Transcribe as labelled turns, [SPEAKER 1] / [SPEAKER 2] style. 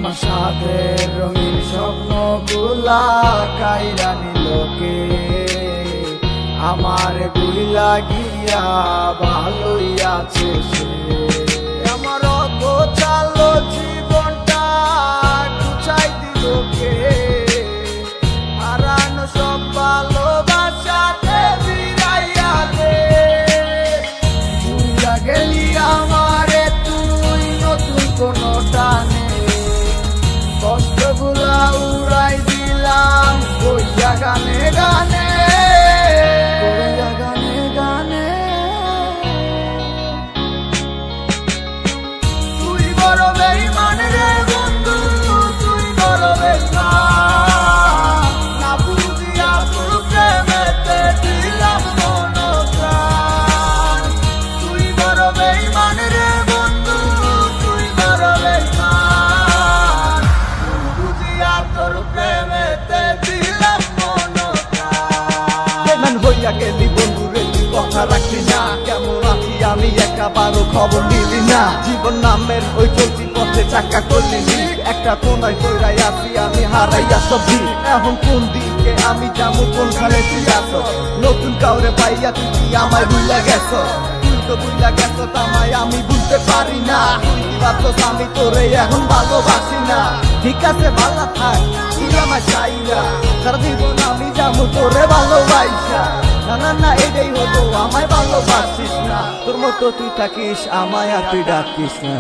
[SPEAKER 1] আমার সাথে রঙিন স্বপ্নগুলা কাইরা নিলোকে, আমার গুইলা গিয়া ভালোই আছে সে। আমার অত চালো জীবনটা গুছাই দিলোকে, হারানো সব ভালোবাসাতে ফিরাইয়া দে। ভুইলা গেলি আমারে তুই নতুন কোনো টানে, কষ্টগুলা উড়াই দিলাম কইয়া গানে গানে, কইয়া গানে গানে। তুই বড় বেঈমান রে বন্ধু, তুই বড় বেঈমান, না বুঝিয়া তোর প্রেমেতে দিলাম মন প্রাণ। তুই বড় বেঈমান রে বন্ধু, তুই বড় বেঈমান, বুঝিয়া তোর প্রেমেতে দিলাম মন প্রাণ।
[SPEAKER 2] বেঈমান হইয়া গেলি বন্ধু রে, তুই কথা রাখলি না। কেমন আছি আমি একাবারও খবর নিলি না। জীবন নামের ওই চলতি পথে চাকা করলি লিক, একটা কোনায় কইরাই আছি আমি হারাইয়া সব দিক। এখন কোন দিকে আমি যাবো, কোনখানে তুই আছো? নতুন কাউরে পাইয়া তুই কি আমায় ভুইলা গেছো? তুই তো ভুইলা গেছো আমায়, আমি বুঝতে পারি না। তুই কি ভাবছস আমি তোরে এখন ভালোবাসি না? ঠিক আছে ভালো থাক, তুই আমায় চাই না। সারা জীবন আমি যাবো তোরে ভালোবাসা। না না না এটাই হতো, আমায় ভালোবাসিস না। তোর মতো তুই থাকিস আমায় আর তুই ডাকিস না।